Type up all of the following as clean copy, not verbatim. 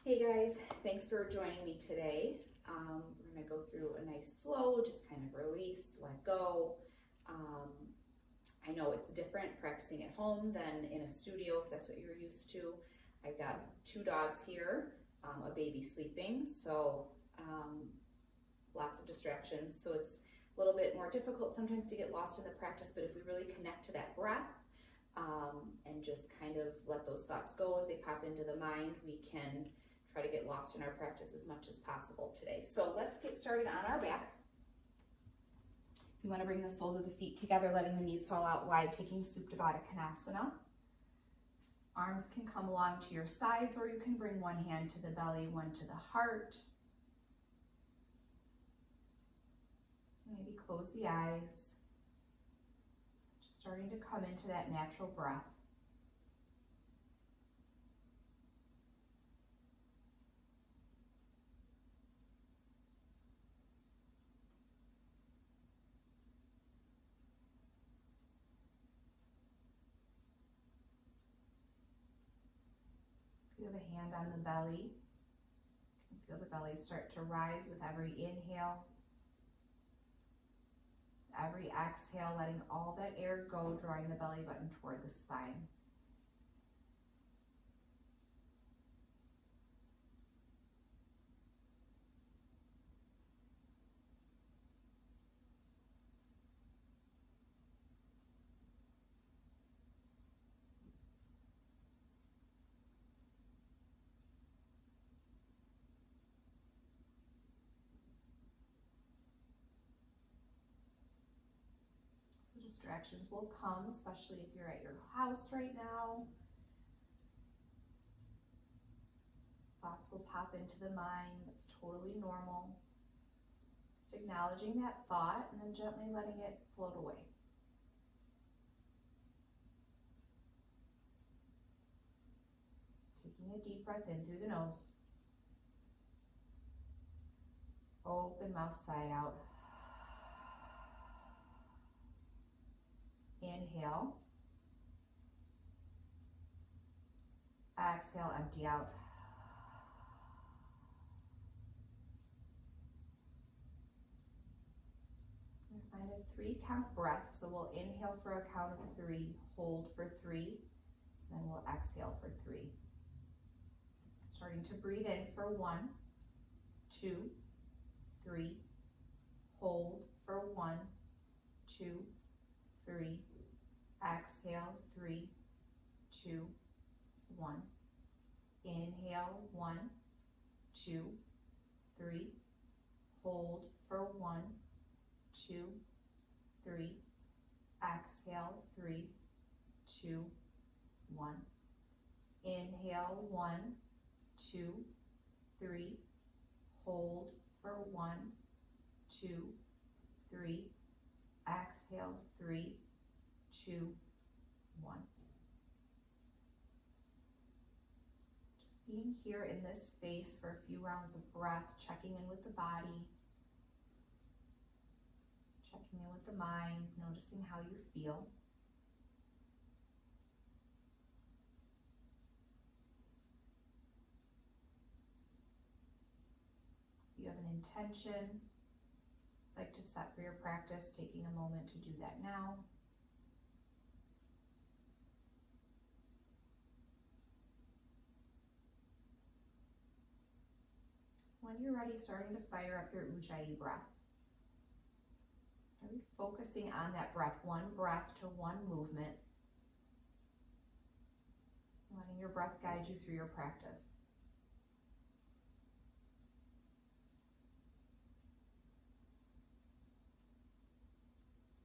Hey guys, thanks for joining me today. We're going to go through a nice flow, just kind of release, let go. I know it's different practicing at home than in a studio if that's what you're used to. I've got 2 dogs here, a baby sleeping, so lots of distractions. So it's a little bit more difficult sometimes to get lost in the practice, but if we really connect to that breath and just kind of let those thoughts go as they pop into the mind, we can try to get lost in our practice as much as possible today. So let's get started on our backs. You want to bring the soles of the feet together, letting the knees fall out wide, taking Supta Konasana. Arms can come along to your sides, or you can bring one hand to the belly, one to the heart. Maybe close the eyes. Just starting to come into that natural breath. You have a hand on the belly. You can feel the belly start to rise with every inhale. Every exhale, letting all that air go, drawing the belly button toward the spine. Distractions will come, especially if you're at your house right now. Thoughts will pop into the mind. That's totally normal. Just acknowledging that thought and then gently letting it float away. Taking a deep breath in through the nose. Open mouth side out. Inhale. Exhale, empty out. And find a 3-count breath. So we'll inhale for a count of 3, hold for 3, then we'll exhale for 3. Starting to breathe in for 1, 2, 3, hold for 1, 2, 3, exhale, 3, 2, 1. Inhale, 1, 2, 3, hold for 1, 2, 3, exhale, 3, 2, 1. Inhale, 1, 2, 3, hold for 1, 2, 3, exhale, 3, 2, 1. Just being here in this space for a few rounds of breath, checking in with the body, checking in with the mind, noticing how you feel. If you have an intention like to set for your practice, taking a moment to do that now. When you're ready, starting to fire up your Ujjayi breath. Really focusing on that breath, one breath to one movement. Letting your breath guide you through your practice.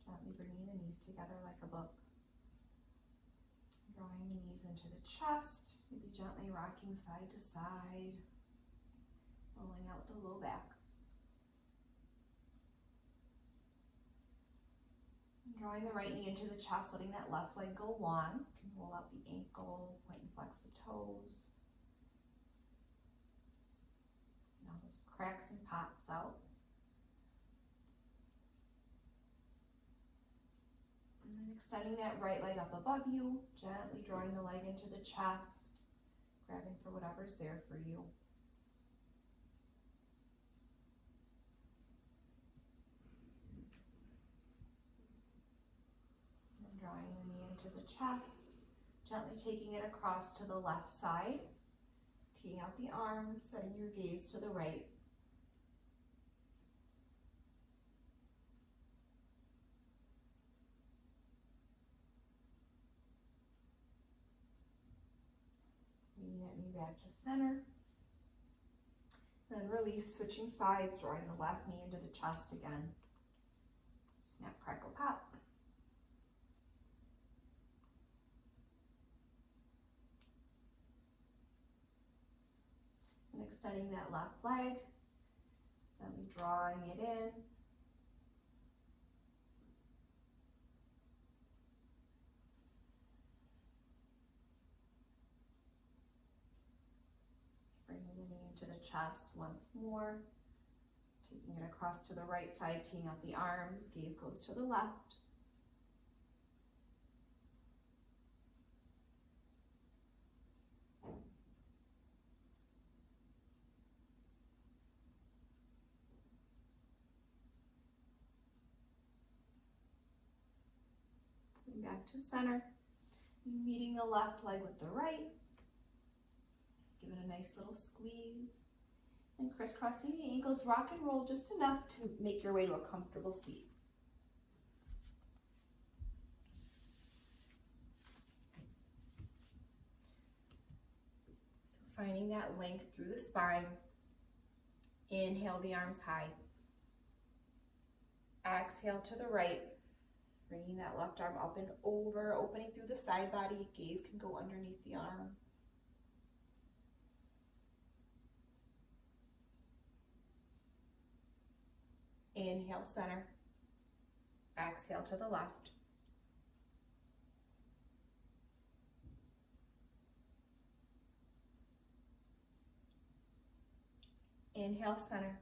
Gently bringing the knees together like a book. Drawing the knees into the chest, maybe gently rocking side to side. Rolling out the low back. And drawing the right knee into the chest, letting that left leg go long. You can roll out the ankle, point and flex the toes. Now those cracks and pops out. And then extending that right leg up above you, gently drawing the leg into the chest, grabbing for whatever's there for you. the chest, gently taking it across to the left side, teeing out the arms, setting your gaze to the right. Bringing that knee back to center. Then release, switching sides, drawing the left knee into the chest again. Snap, crackle, pop. And extending that left leg, then drawing it in. Bringing the knee into the chest once more. Taking it across to the right side, teeing out the arms, gaze goes to the left. Bring back to center. Meeting the left leg with the right. Give it a nice little squeeze. And crisscrossing the ankles, rock and roll just enough to make your way to a comfortable seat. So finding that length through the spine. Inhale the arms high. Exhale to the right. Bringing that left arm up and over, opening through the side body. Gaze can go underneath the arm. Inhale, center. Exhale to the left. Inhale, center.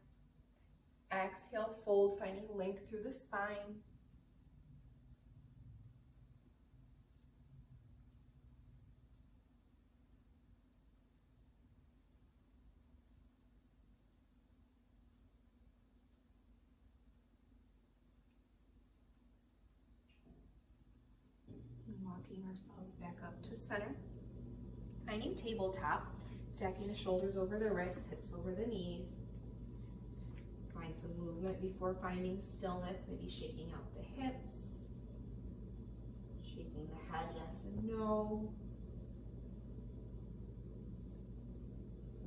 Exhale, fold, finding length through the spine. Walking ourselves back up to center. Finding tabletop, stacking the shoulders over the wrists, hips over the knees. Find some movement before finding stillness, maybe shaking out the hips, shaking the head, yes and no.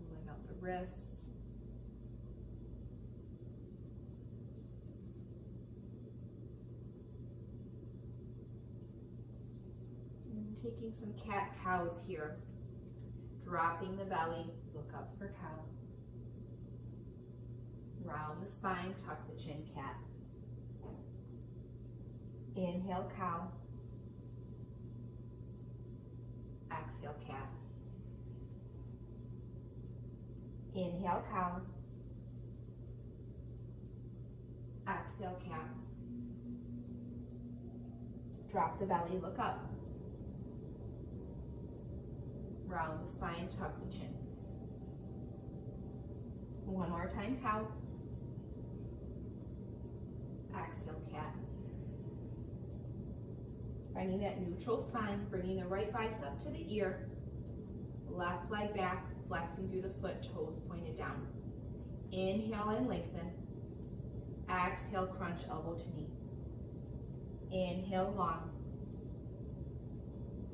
Pulling out the wrists. Taking some cat-cows here. Dropping the belly, look up for cow. Round the spine, tuck the chin, cat. Inhale, cow. Exhale, cat. Inhale, cow. Exhale, cat. Drop the belly, look up. Round the spine, tuck the chin. One more time, cow. Exhale, cat. Finding that neutral spine, bringing the right bicep to the ear. Left leg back, flexing through the foot, toes pointed down. Inhale and lengthen. Exhale, crunch elbow to knee. Inhale, long.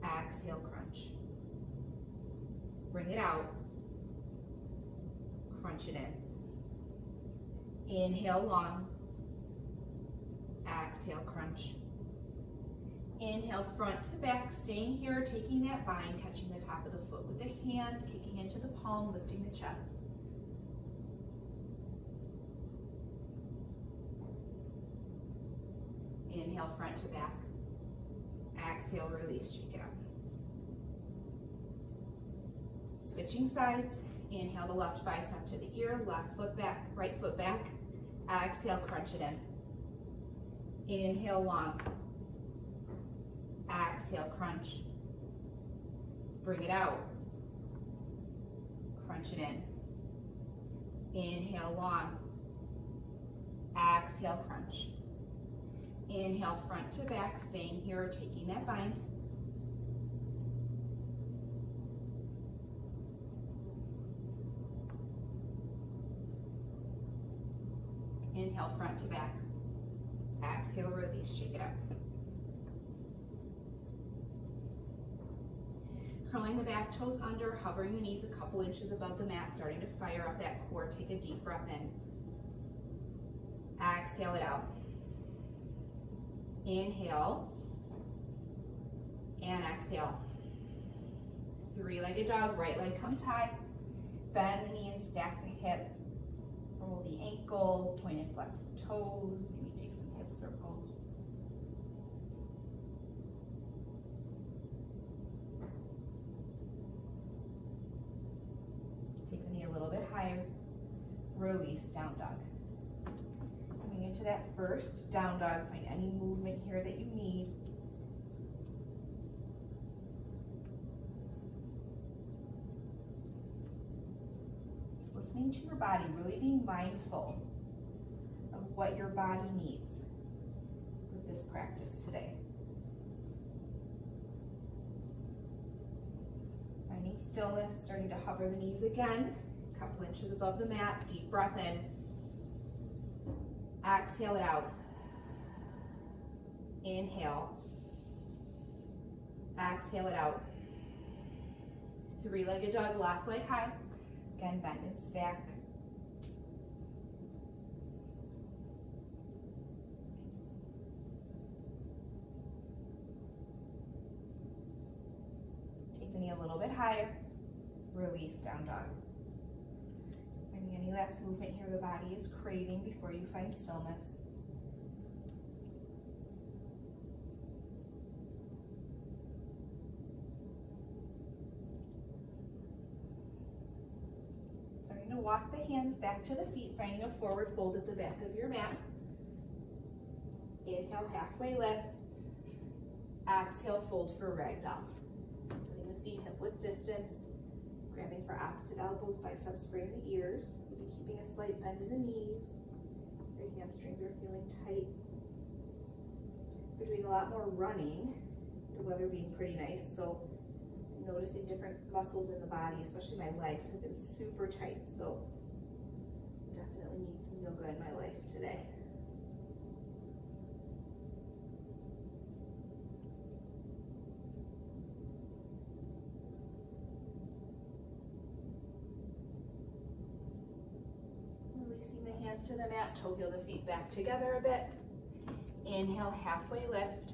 Exhale, crunch. Bring it out. Crunch it in. Inhale, long. Exhale, crunch. Inhale, front to back, staying here, taking that bind, catching the top of the foot with the hand, kicking into the palm, lifting the chest. Inhale, front to back. Exhale, release, shake it up. Switching sides, inhale the left bicep to the ear, left foot back, right foot back. Exhale, crunch it in. Inhale, long. Exhale, crunch. Bring it out. Crunch it in. Inhale, long. Exhale, crunch. Inhale, front to back, staying here, taking that bind. Inhale, front to back. Exhale, release, shake it out. Curling the back toes under, hovering the knees a couple inches above the mat, starting to fire up that core. Take a deep breath in. Exhale it out. Inhale and exhale. Three-legged dog, right leg comes high. Bend the knee and stack the hip. Roll the ankle, point and flex the toes. Maybe take some hip circles. Take the knee a little bit higher. Release, down dog. Coming into that first down dog, find any movement here that you need. Just listening to your body, really being mindful of what your body needs with this practice today. Finding stillness, starting to hover the knees again, a couple inches above the mat, deep breath in. Exhale it out. Inhale. Exhale it out. Three-legged dog, left leg high. Again, bend and stack. Take the knee a little bit higher. Release, down dog. Finding any last movement here the body is craving before you find stillness. Starting to walk the hands back to the feet, finding a forward fold at the back of your mat. Inhale, halfway lift. Exhale, fold for ragdoll. Splitting the feet hip width distance. Grabbing for opposite elbows, biceps frame the ears. We'll be keeping a slight bend in the knees. The hamstrings are feeling tight. We're doing a lot more running, the weather being pretty nice, so I'm noticing different muscles in the body, especially my legs have been super tight, so definitely need some yoga in my life today. Releasing the hands to the mat, toe heel the feet back together a bit. Inhale, halfway lift.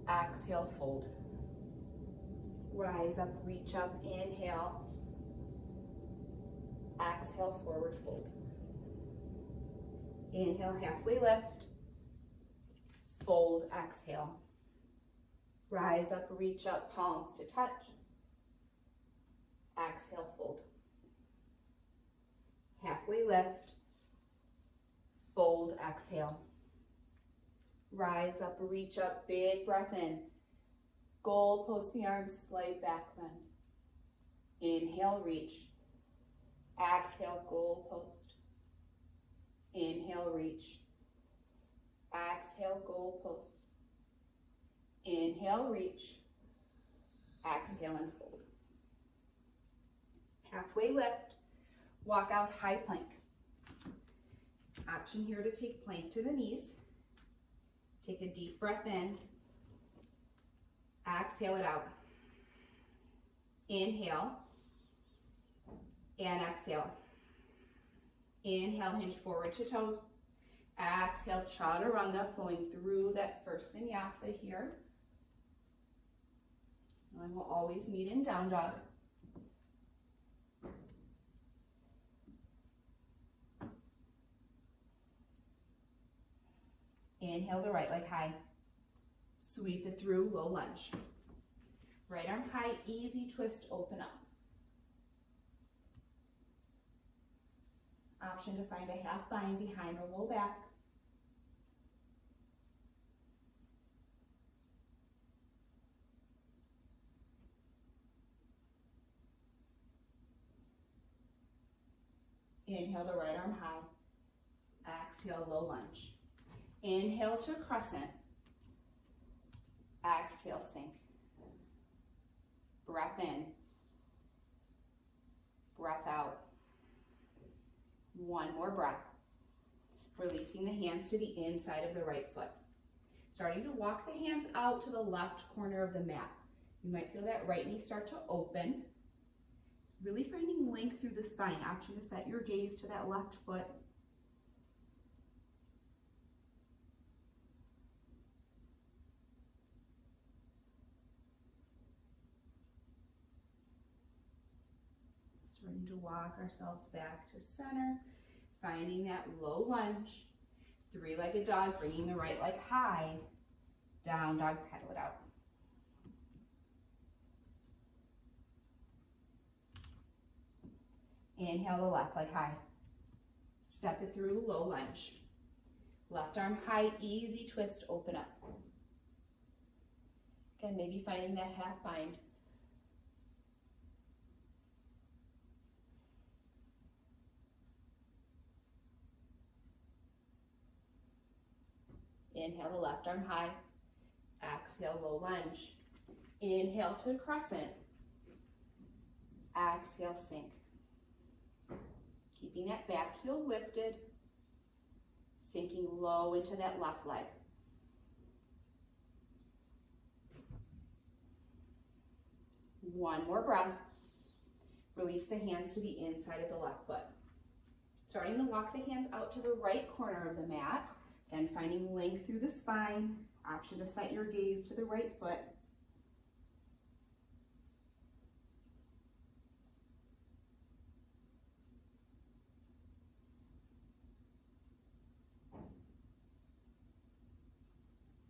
Exhale, fold. Rise up, reach up, inhale. Exhale, forward fold. Inhale, halfway lift. Fold, exhale. Rise up, reach up, palms to touch. Exhale, fold. Halfway lift. Fold, exhale. Rise up, reach up, big breath in. Goalpost the arms, slight back bend. Inhale, reach. Exhale, goalpost. Inhale, reach. Exhale, goalpost. Inhale, reach. Exhale and fold. Halfway lift. Walk out, high plank. Option here to take plank to the knees. Take a deep breath in. Exhale it out. Inhale and exhale. Inhale, hinge forward to toes. Exhale, chaturanga, flowing through that first vinyasa here. And we'll always meet in down dog. Inhale the right leg high. Sweep it through, low lunge. Right arm high, easy twist, open up. Option to find a half bind behind the low back. Inhale the right arm high. Exhale, low lunge. Inhale to crescent. Exhale, sink. Breath in. Breath out. One more breath. Releasing the hands to the inside of the right foot. Starting to walk the hands out to the left corner of the mat. You might feel that right knee start to open. It's really finding length through the spine. Option to set your gaze to that left foot. Starting to walk ourselves back to center. Finding that low lunge. Three-legged dog, bringing the right leg high. Down dog, pedal it out. Inhale the left leg high. Step it through, low lunge. Left arm high, easy twist, open up. Again, maybe finding that half bind. Inhale the left arm high. Exhale, low lunge. Inhale to crescent. Exhale, sink. Keeping that back heel lifted. Sinking low into that left leg. One more breath. Release the hands to the inside of the left foot. Starting to walk the hands out to the right corner of the mat. Again, finding length through the spine. Option to set your gaze to the right foot.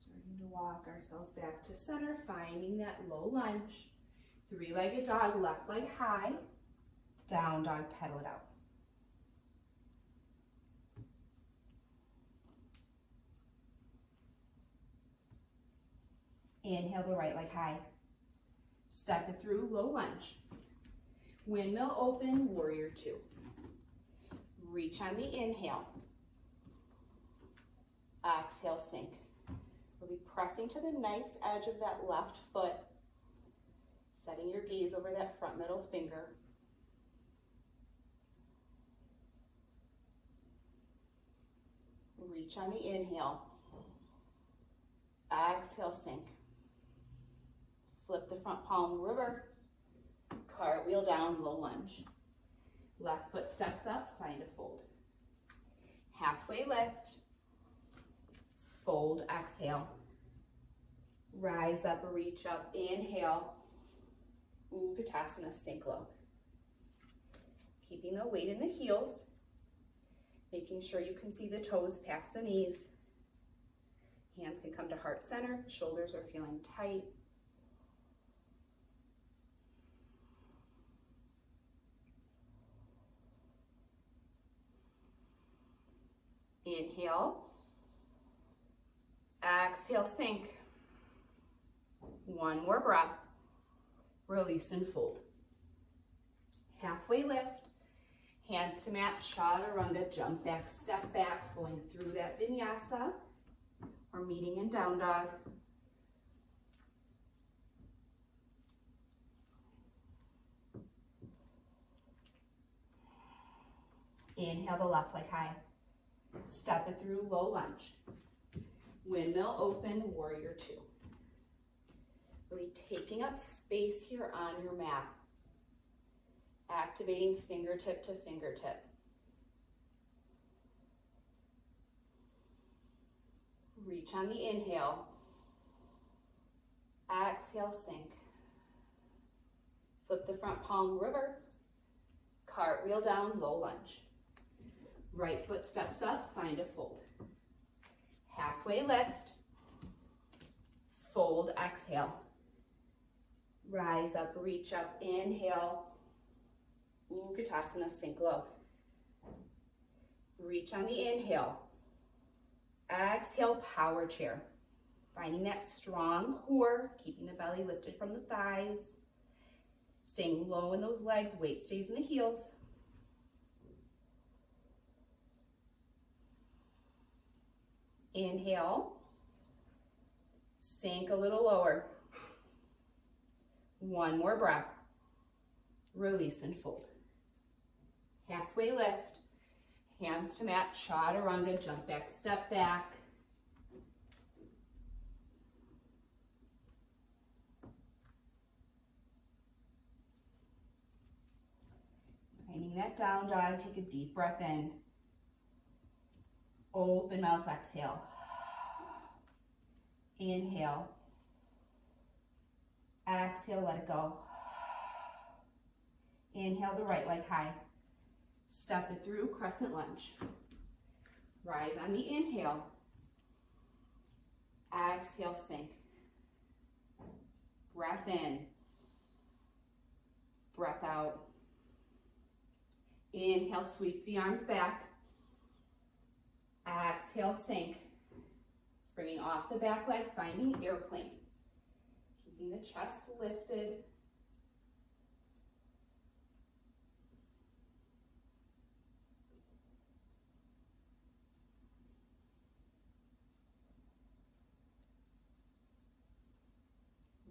Starting to walk ourselves back to center, finding that low lunge. Three-legged dog, left leg high. Down dog, pedal it out. Inhale the right leg high. Step it through, low lunge. Windmill open, warrior two. Reach on the inhale. Exhale, sink. Really pressing to the nice edge of that left foot. Setting your gaze over that front middle finger. Reach on the inhale. Exhale, sink. Flip the front palm reverse. Cartwheel down, low lunge. Left foot steps up, find a fold. Halfway lift. Fold, exhale. Rise up, reach up, inhale. Utkatasana, sink low. Keeping the weight in the heels. Making sure you can see the toes past the knees. Hands can come to heart center if the shoulders are feeling tight. Inhale. Exhale, sink. One more breath. Release and fold. Halfway lift. Hands to mat, chaturanga, jump back, step back, flowing through that vinyasa. Or meeting in down dog. Inhale the left leg high. Step it through, low lunge. Windmill open, warrior two. Really taking up space here on your mat. Activating fingertip to fingertip. Reach on the inhale. Exhale, sink. Flip the front palm reverse. Cartwheel down, low lunge. Right foot steps up, find a fold. Halfway lift. Fold, exhale. Rise up, reach up, inhale. Utkatasana, sink low. Reach on the inhale. Exhale, power chair. Finding that strong core, keeping the belly lifted from the thighs. Staying low in those legs, weight stays in the heels. Inhale. Sink a little lower. One more breath. Release and fold. Halfway lift. Hands to mat, chaturanga, jump back, step back. Finding that down dog, take a deep breath in. Open mouth, exhale. Inhale. Exhale, let it go. Inhale the right leg high. Step it through, crescent lunge. Rise on the inhale. Exhale, sink. Breath in. Breath out. Inhale, sweep the arms back. Exhale, sink. Springing off the back leg, finding airplane. Keeping the chest lifted.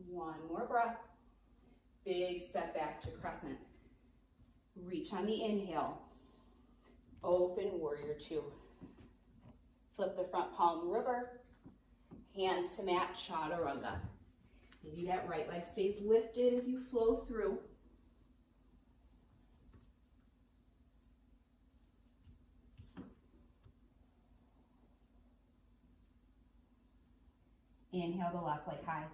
One more breath. Big step back to crescent. Reach on the inhale. Open warrior two. Flip the front palm reverse. Hands to mat, chaturanga. Maybe that right leg stays lifted as you flow through. Inhale the left leg high.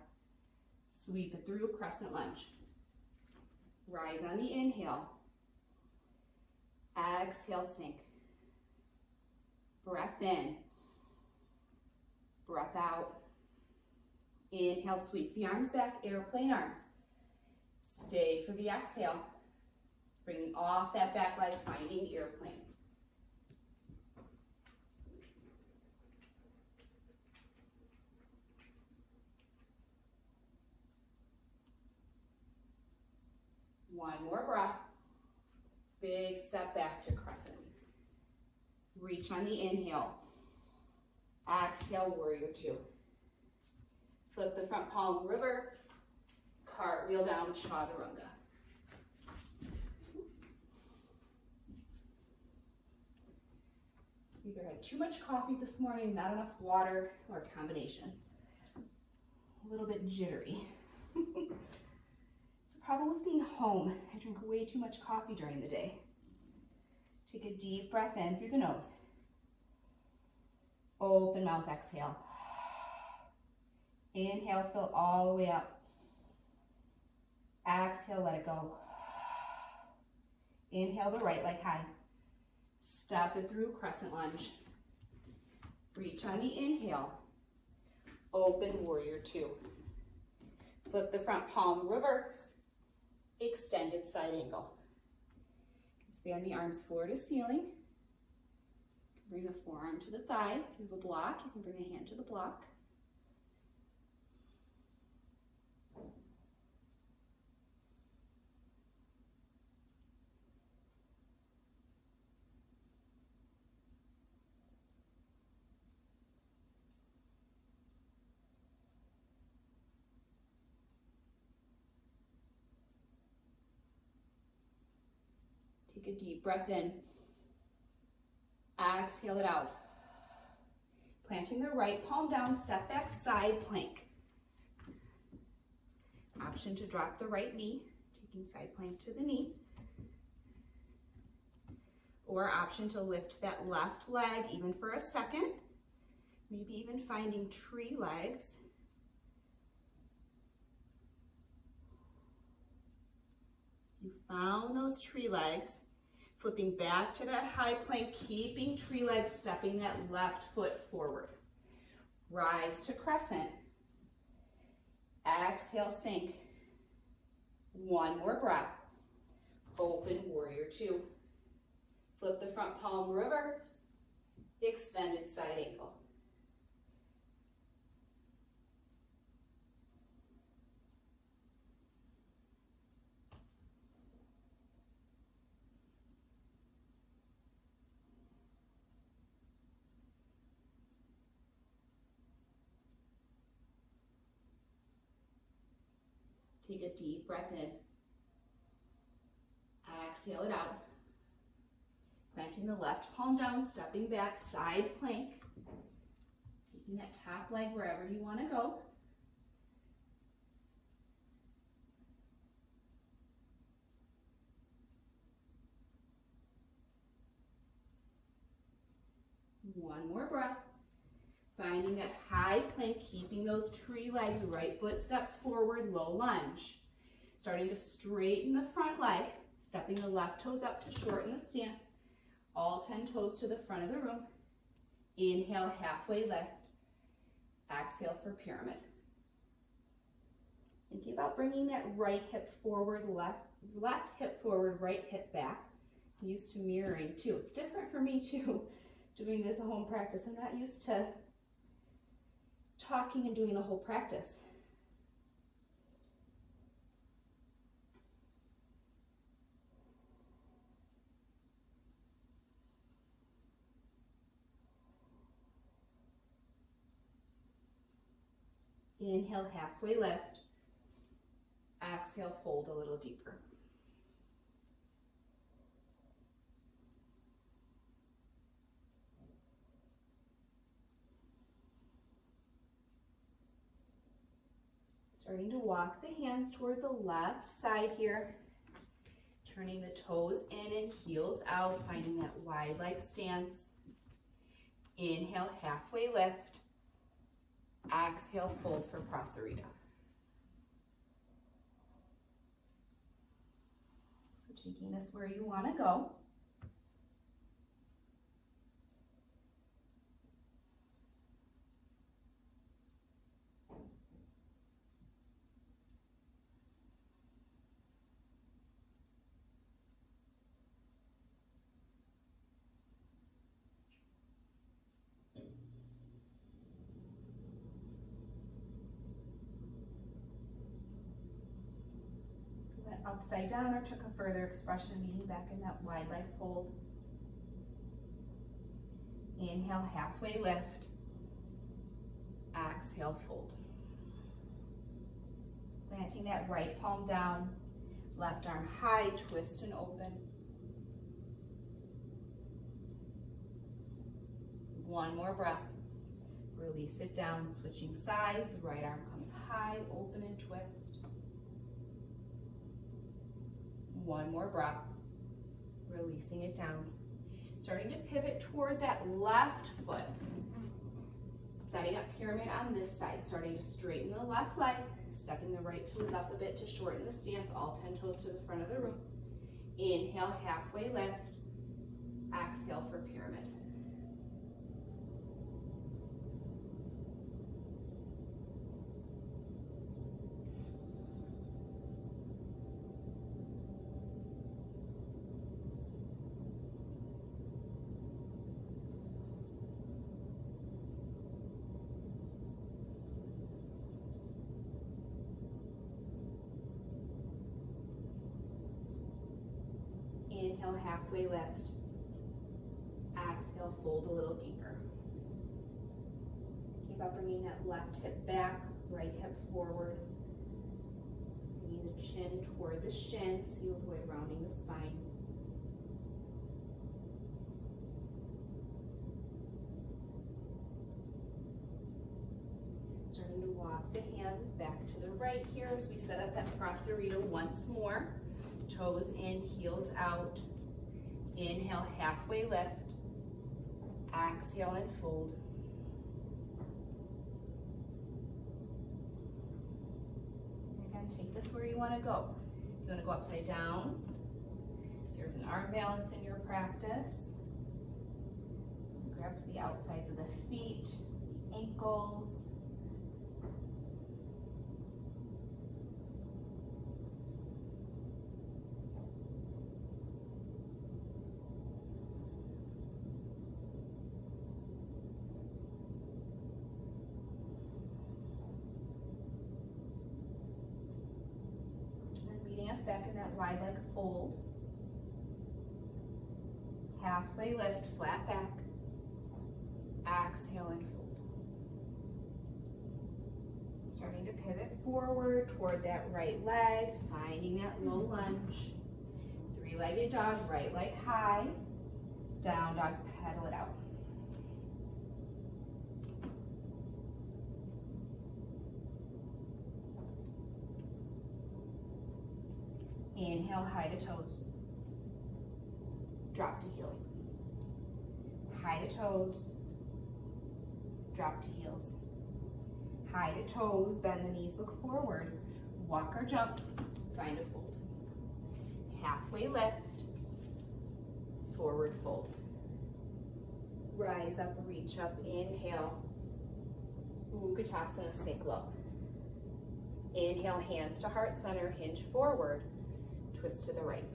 Sweep it through, crescent lunge. Rise on the inhale. Exhale, sink. Breath in. Breath out. Inhale, sweep the arms back, airplane arms. Stay for the exhale. Springing off that back leg, finding airplane. One more breath. Big step back to crescent. Reach on the inhale. Exhale, warrior two. Flip the front palm reverse. Cartwheel down, chaturanga. Either had too much coffee this morning, not enough water, or a combination. A little bit jittery. Problem with being home, I drink way too much coffee during the day. Take a deep breath in through the nose. Open mouth, exhale. Inhale, fill all the way up. Exhale, let it go. Inhale the right leg high. Step it through, crescent lunge. Reach on the inhale. Open warrior two. Flip the front palm reverse. Extended side angle. Expand the arms floor to ceiling. Bring the forearm to the thigh. If you have a block, you can bring a hand to the block. Take a deep breath in. Exhale it out. Planting the right palm down, step back, side plank. Option to drop the right knee, taking side plank to the knee. Or option to lift that left leg even for a second. Maybe even finding tree legs. You found those tree legs. Flipping back to that high plank, keeping tree legs, stepping that left foot forward. Rise to crescent. Exhale, sink. One more breath. Open warrior two. Flip the front palm reverse. Extended side angle. Take a deep breath in. Exhale it out. Planting the left palm down, stepping back, side plank. Taking that top leg wherever you want to go. One more breath. Finding that high plank, keeping those tree legs, right foot steps forward, low lunge. Starting to straighten the front leg, stepping the left toes up to shorten the stance. All 10 toes to the front of the room. Inhale, halfway lift. Exhale for pyramid. Thinking about bringing that right hip forward, left hip forward, right hip back. I'm used to mirroring too. It's different for me too, doing this at home practice. I'm not used to talking and doing the whole practice. Inhale, halfway lift. Exhale, fold a little deeper. Starting to walk the hands toward the left side here. Turning the toes in and heels out, finding that wide leg stance. Inhale, halfway lift. Exhale, fold for Prasarita. So taking this where you want to go. Upside down or took a further expression, meaning back in that wide leg fold. Inhale, halfway lift. Exhale, fold. Planting that right palm down, left arm high, twist and open. One more breath. Release it down, switching sides. Right arm comes high, open and twist. One more breath, releasing it down. Starting to pivot toward that left foot. Setting up pyramid on this side, starting to straighten the left leg, stepping the right toes up a bit to shorten the stance, all 10 toes to the front of the room. Inhale, halfway lift. Exhale for pyramid. Inhale, halfway lift. Exhale, fold a little deeper. Keep up bringing that left hip back, right hip forward. Bringing the chin toward the shin so you avoid rounding the spine. Starting to walk the hands back to the right here as we set up that Prasarita once more. Toes in, heels out. Inhale, halfway lift. Exhale and fold. Again, take this where you want to go. You want to go upside down. If there's an arm balance in your practice, grab the outsides of the feet, the ankles. Back in that wide leg fold. Halfway lift, flat back. Exhale and fold. Starting to pivot forward toward that right leg, finding that low lunge. Three-legged dog, right leg high. Down dog, pedal it out. Inhale, high to toes. Drop to heels. High to toes. Drop to heels. High to toes, bend the knees, look forward. Walk or jump, find a fold. Halfway lift, forward fold. Rise up, reach up, inhale. Utkatasana, sink low. Inhale, hands to heart center, hinge forward, twist to the right.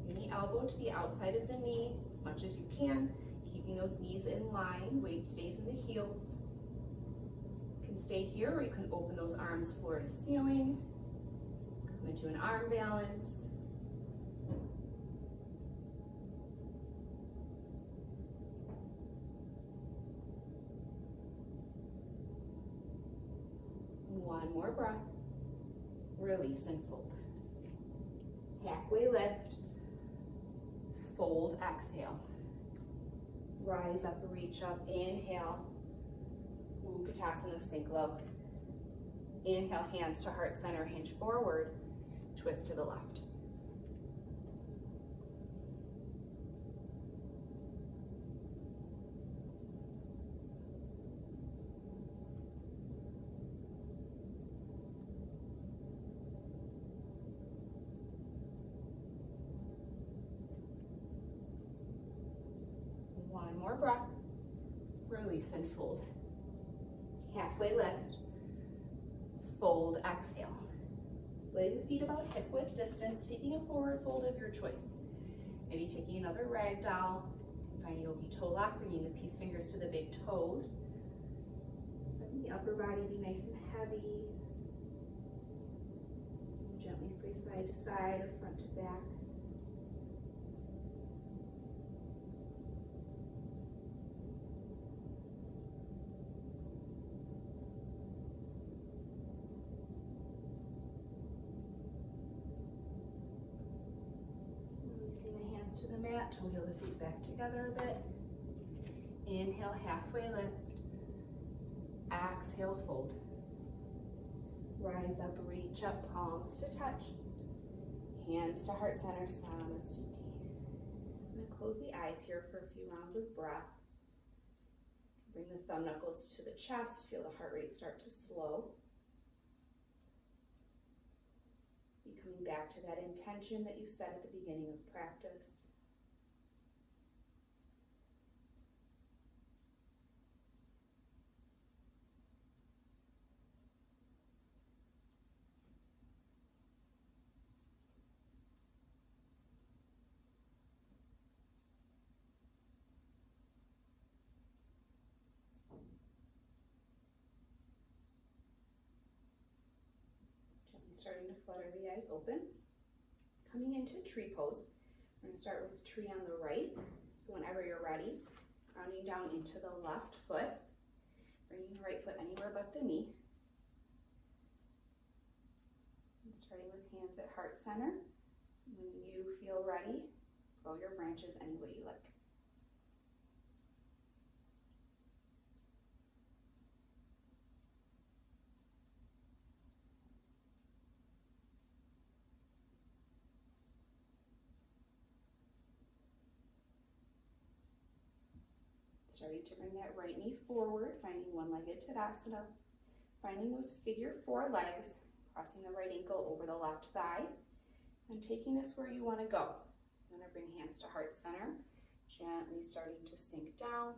Bring the elbow to the outside of the knee as much as you can, keeping those knees in line, weight stays in the heels. You can stay here or you can open those arms floor to ceiling. Come into an arm balance. One more breath. Release and fold. Halfway lift. Fold, exhale. Rise up, reach up, inhale. Utkatasana, sink low. Inhale, hands to heart center, hinge forward, twist to the left. One more breath. Release and fold. Halfway lift. Fold, exhale. Splay the feet about hip width distance, taking a forward fold of your choice. Maybe taking another ragdoll. Find yogi toe lock, bringing the peace fingers to the big toes. So the upper body be nice and heavy. Gently sway side to side or front to back. To the mat to wheel the feet back together a bit. Inhale, halfway lift. Exhale, fold. Rise up, reach up, palms to touch. Hands to heart center, Samasthiti. Just going to close the eyes here for a few rounds of breath. Bring the thumb knuckles to the chest, feel the heart rate start to slow. Be coming back to that intention that you set at the beginning of practice. Starting to flutter the eyes open. Coming into tree pose. We're going to start with tree on the right. So whenever you're ready, grounding down into the left foot, bringing the right foot anywhere but the knee. And starting with hands at heart center. When you feel ready, grow your branches any way you like. Starting to bring that right knee forward, finding one-legged Tadasana, finding those figure four legs, crossing the right ankle over the left thigh, and taking this where you want to go. I'm going to bring hands to heart center, gently starting to sink down.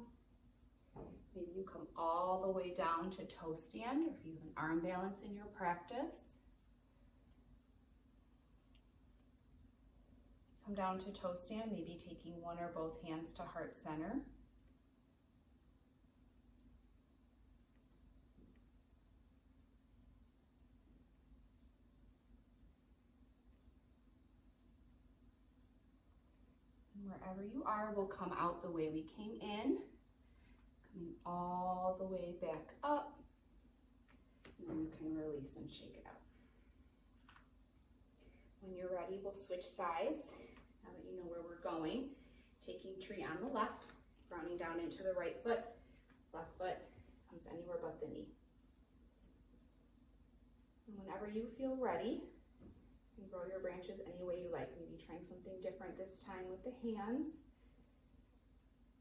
Maybe you come all the way down to toe stand, or if you have an arm balance in your practice. Come down to toe stand, maybe taking one or both hands to heart center. Wherever you are, we'll come out the way we came in, coming all the way back up, and then you can release and shake it out. When you're ready, we'll switch sides. Now that you know where we're going, Taking tree on the left, rounding down into the right foot. Left foot comes anywhere but the knee. And whenever you feel ready, you can grow your branches any way you like. Maybe trying something different this time with the hands.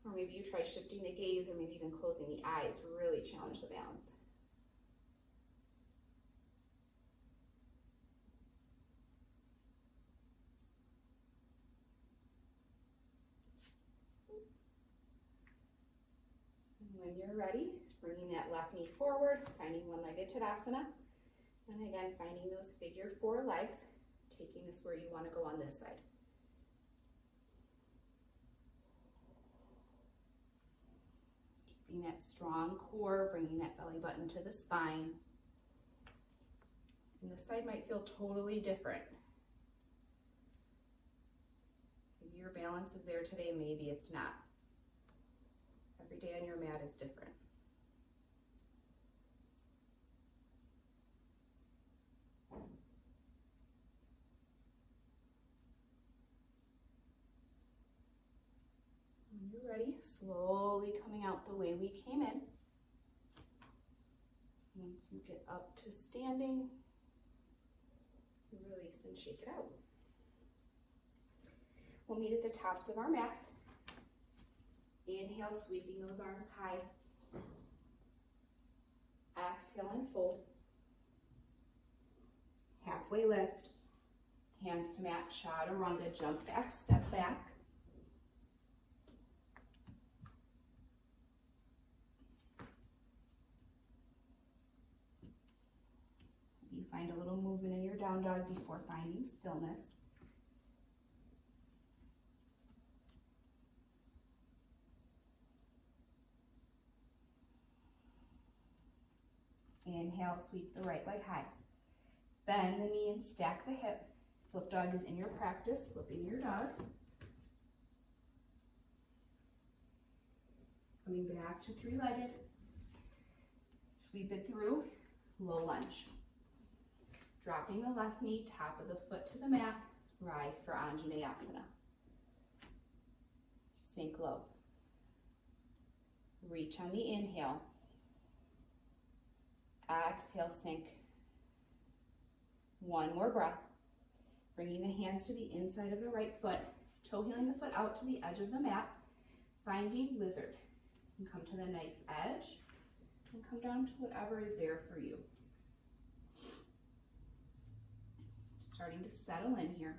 Or maybe you try shifting the gaze, or maybe even closing the eyes. Really challenge the balance. When you're ready, bringing that left knee forward, finding one-legged Tadasana, and again, finding those figure 4 legs, taking this where you want to go on this side. Keeping that strong core, bringing that belly button to the spine. And this side might feel totally different. Maybe your balance is there today, maybe it's not. Every day on your mat is different. When you're ready, slowly coming out the way we came in. Once you get up to standing, you release and shake it out. We'll meet at the tops of our mats. Inhale, sweeping those arms high. Exhale and fold. Halfway lift. Hands to mat, chaturanga, jump back, step back. You find a little movement in your down dog before finding stillness. Inhale, sweep the right leg high. Bend the knee and stack the hip. Flip dog is in your practice, flipping your dog. Coming back to 3-legged. Sweep it through, low lunge. Dropping the left knee, top of the foot to the mat, rise for Anjaneyasana. Sink low. Reach on the inhale. Exhale, sink. One more breath. Bringing the hands to the inside of the right foot, toe heeling the foot out to the edge of the mat, finding lizard. And come to the knife's edge, and come down to whatever is there for you. Starting to settle in here.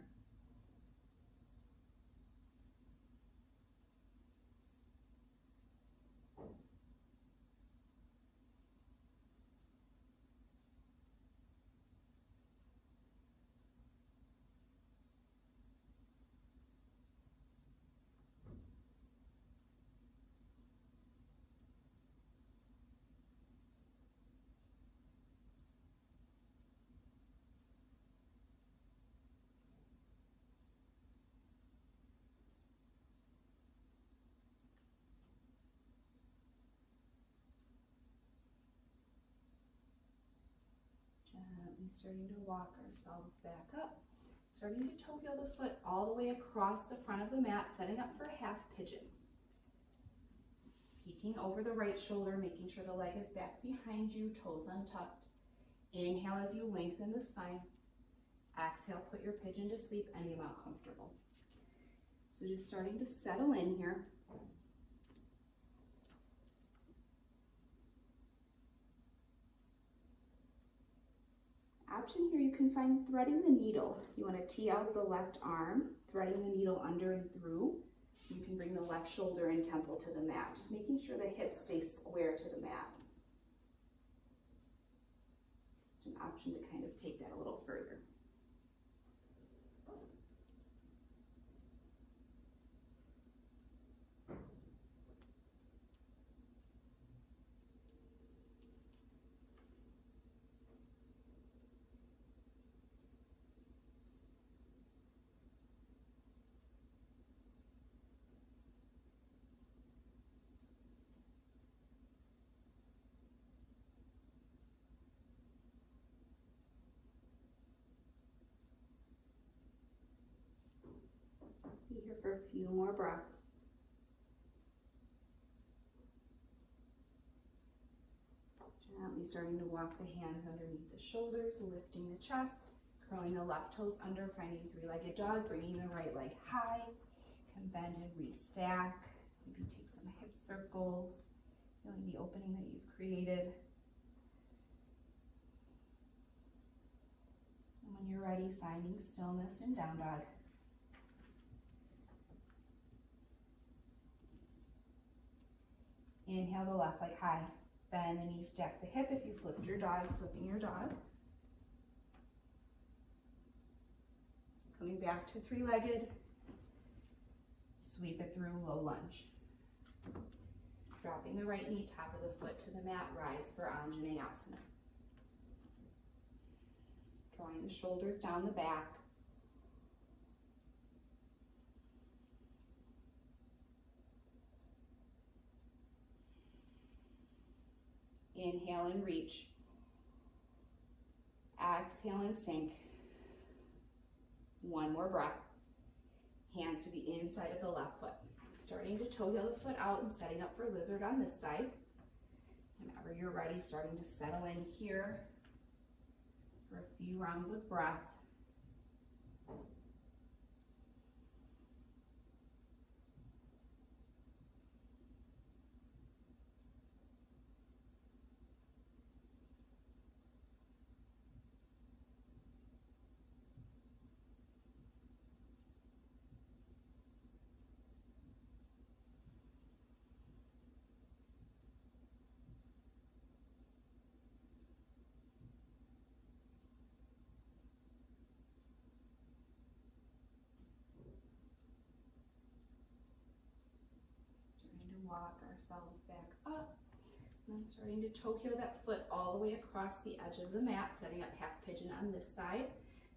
Gently starting to walk ourselves back up. Starting to toe heel the foot all the way across the front of the mat, setting up for half pigeon. Peeking over the right shoulder, making sure the leg is back behind you, toes untucked. Inhale as you lengthen the spine. Exhale, put your pigeon to sleep any amount comfortable. So just starting to settle in here. Option here, you can find threading the needle. You want to tee out the left arm, threading the needle under and through. You can bring the left shoulder and temple to the mat, just making sure the hips stay square to the mat. Just an option to kind of take that a little further. Be here for a few more breaths. Gently starting to walk the hands underneath the shoulders, lifting the chest, curling the left toes under, finding three-legged dog, bringing the right leg high. Can bend and restack. Maybe take some hip circles, feeling the opening that you've created. And when you're ready, finding stillness in down dog. Inhale the left leg high. Bend the knee, stack the hip. If you flipped your dog, flipping your dog. Coming back to three-legged. Sweep it through, low lunge. Dropping the right knee, top of the foot to the mat, rise for Anjaneyasana. Drawing the shoulders down the back. Inhale and reach. Exhale and sink. One more breath. Hands to the inside of the left foot. Starting to toe heel the foot out and setting up for lizard on this side. Whenever you're ready, starting to settle in here for a few rounds of breath. Walk ourselves back up, and then starting to toe heel that foot all the way across the edge of the mat, setting up half pigeon on this side.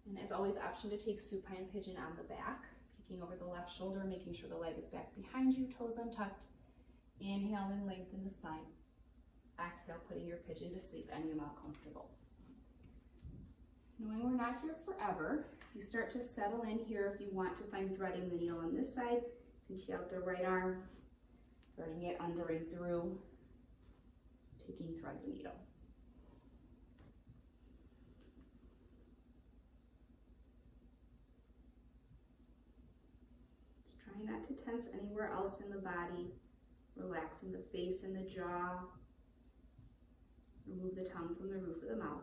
And as always, option to take supine pigeon on the back, peeking over the left shoulder, making sure the leg is back behind you, toes untucked. Inhale and lengthen the spine. Exhale, putting your pigeon to sleep any amount comfortable. Knowing we're not here forever, so you start to settle in here. If you want to find threading the needle on this side, you can tee out the right arm, threading it under and through, taking thread the needle. Just try not to tense anywhere else in the body, relaxing the face and the jaw. Remove the tongue from the roof of the mouth.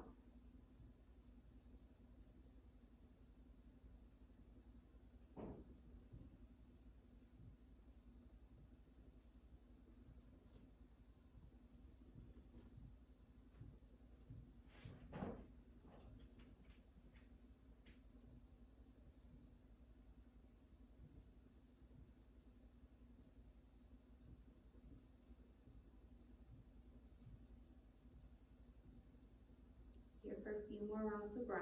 Here for a few more rounds of breath.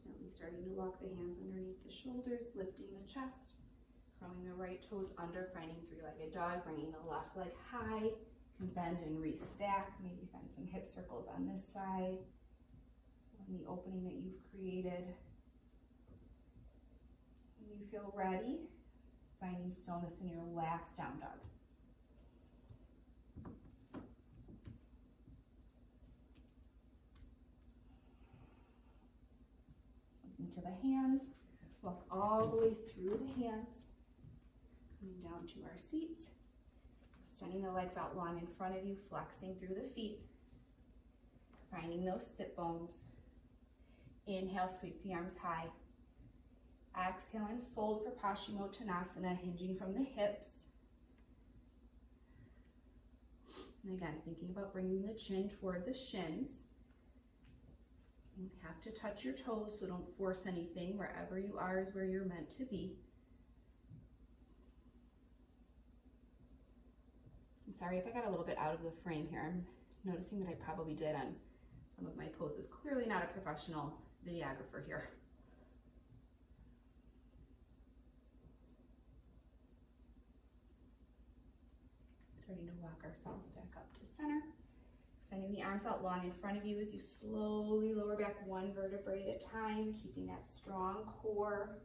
Gently starting to walk the hands underneath the shoulders, lifting the chest, curling the right toes under, finding three-legged dog, bringing the left leg high. You can bend and restack, maybe find some hip circles on this side, on the opening that you've created. When you feel ready, finding stillness in your last down dog. Into the hands, walk all the way through the hands, coming down to our seats, extending the legs out long in front of you, flexing through the feet, finding those sit bones. Inhale, sweep the arms high. Exhale and fold for Paschimottanasana, hinging from the hips. And again, thinking about bringing the chin toward the shins. You have to touch your toes, so don't force anything. Wherever you are is where you're meant to be. I'm sorry if I got a little bit out of the frame here. I'm noticing that I probably did on some of my poses. Clearly not a professional videographer here. Starting to walk ourselves back up to center. Extending the arms out long in front of you as you slowly lower back one vertebrae at a time, keeping that strong core.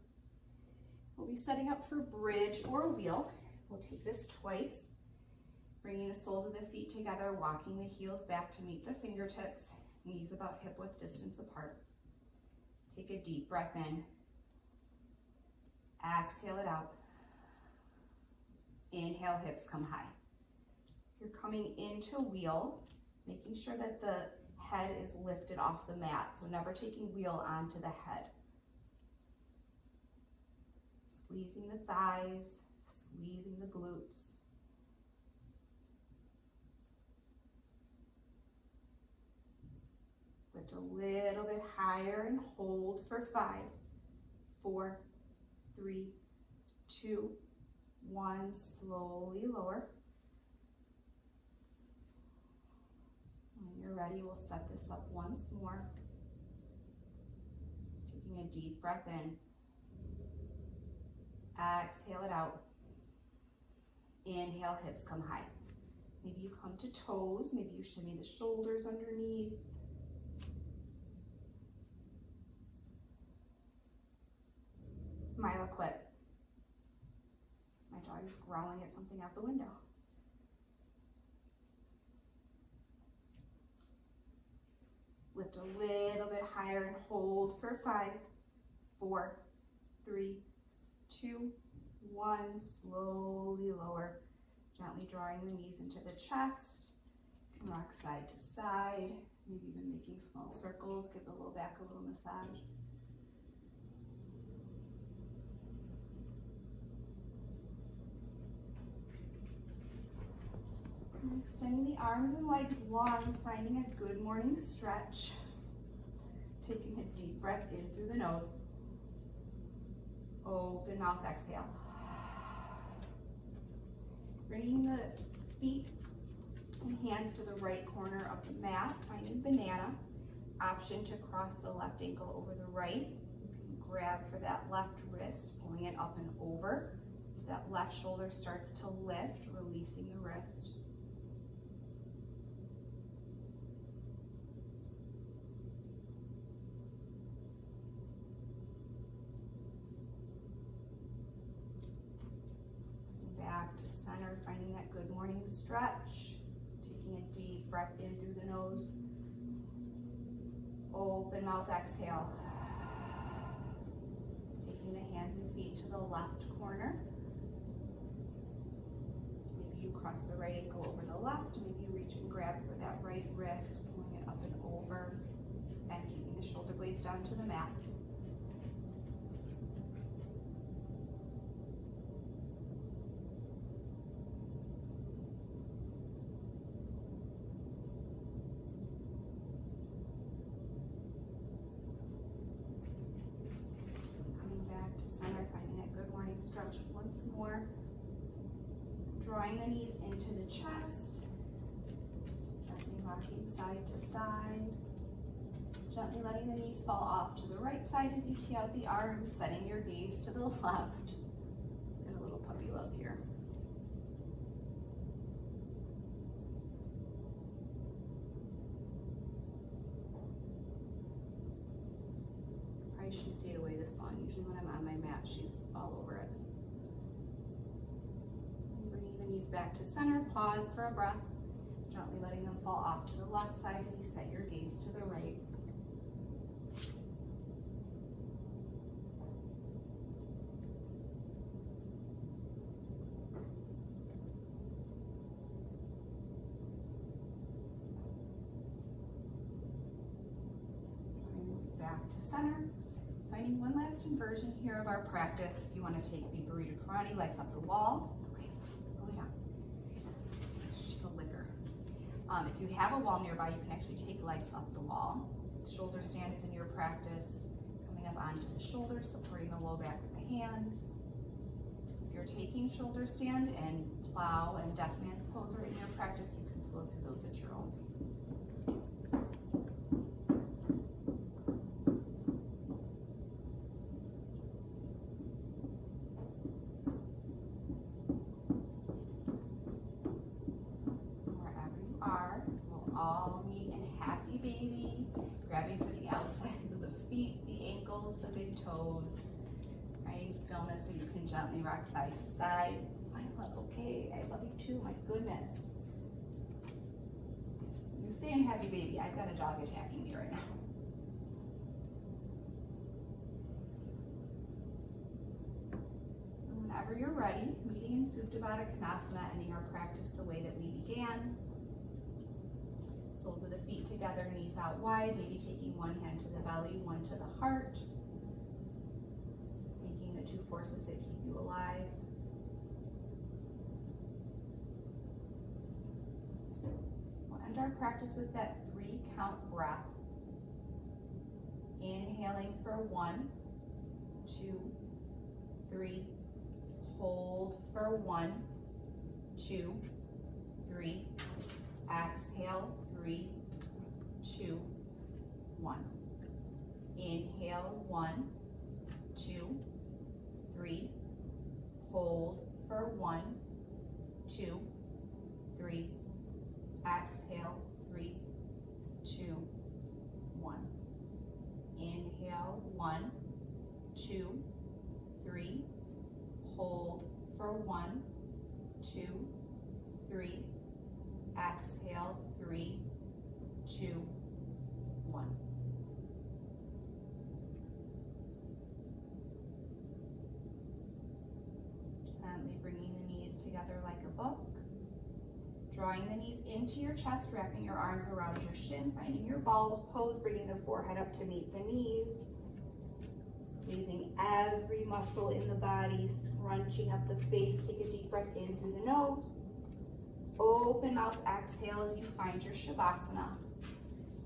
We'll be setting up for bridge or wheel. We'll take this twice, bringing the soles of the feet together, walking the heels back to meet the fingertips, knees about hip width distance apart. Take a deep breath in. Exhale it out. Inhale, hips come high. You're coming into wheel, making sure that the head is lifted off the mat, so never taking wheel onto the head. Squeezing the thighs, squeezing the glutes. Lift a little bit higher and hold for 5, 4, 3, 2, 1. Slowly lower. When you're ready, we'll set this up once more. Taking a deep breath in. Exhale it out. Inhale, hips come high. Maybe you come to toes. Maybe you shimmy the shoulders underneath. Mila quit. My dog is growling at something out the window. Lift a little bit higher and hold for 5, 4, 3, 2, 1. Slowly lower, gently drawing the knees into the chest. Rock side to side, maybe even making small circles. Give the low back a little massage. And extending the arms and legs long, finding a good morning stretch. Taking a deep breath in through the nose. Open mouth, exhale. Bringing the feet and hands to the right corner of the mat, finding banana. Option to cross the left ankle over the right. You can grab for that left wrist, pulling it up and over. If that left shoulder starts to lift, releasing the wrist. Back to center, finding that good morning stretch. Taking a deep breath in through the nose. Open mouth, exhale. Taking the hands and feet to the left corner. Maybe you cross the right ankle over the left. Maybe you reach and grab for that right wrist, pulling it up and over, and keeping the shoulder blades down to the mat. Stretch once more, drawing the knees into the chest, gently rocking side to side, gently letting the knees fall off to the right side as you tee out the arms, setting your gaze to the left. And a little puppy love here. Surprised she stayed away this long. Usually when I'm on my mat, she's all over it. Bringing the knees back to center, pause for a breath, gently letting them fall off to the left side as you set your gaze to the right. Back to center. Finding one last inversion here of our practice. If you want to take the burrito karate, legs up the wall. Okay, pull it down. She's a licker. If you have a wall nearby, you can actually take legs up the wall. Shoulder stand is in your practice. Coming up onto the shoulders, supporting the low back with the hands. If you're taking shoulder stand and plow and deaf man's pose are in your practice, you can flow through those at your own pace. All meet in happy baby, grabbing for the outsides of the feet, the ankles, the big toes, finding stillness so you can gently rock side to side, Okay, I love you too, my goodness. You stay in heavy, baby. I've got a dog attacking me right now. Whenever you're ready, meeting in Supta Baddha Konasana, ending our practice the way that we began. Soles of the feet together, knees out wide, maybe taking one hand to the belly, one to the heart. Thanking the two forces that keep you alive. We'll end our practice with that 3-count breath. Inhaling for 1, 2, 3. Hold for 1, 2, 3. Exhale, 3, 2, 1. Inhale, 1, 2, 3. Hold for 1, 2, 3. Exhale, 3, 2, 1. Inhale, 1, 2, 3. Hold for 1, 2, 3. Exhale, 3, 2, 1. Gently bringing the knees together like a book. Drawing the knees into your chest, wrapping your arms around your shin, finding your ball pose, bringing the forehead up to meet the knees. Squeezing every muscle in the body, scrunching up the face. Take a deep breath in through the nose. Open mouth, exhale as you find your Shavasana.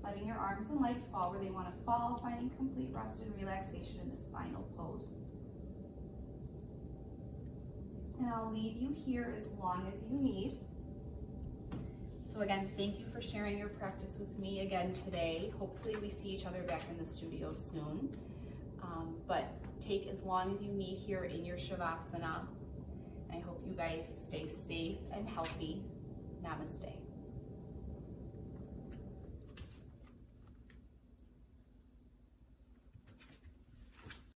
Letting your arms and legs fall where they want to fall, finding complete rest and relaxation in this final pose. And I'll leave you here as long as you need. So again, thank you for sharing your practice with me again today. Hopefully we see each other back in the studio soon. But take as long as you need here in your Shavasana. I hope you guys stay safe and healthy. Namaste.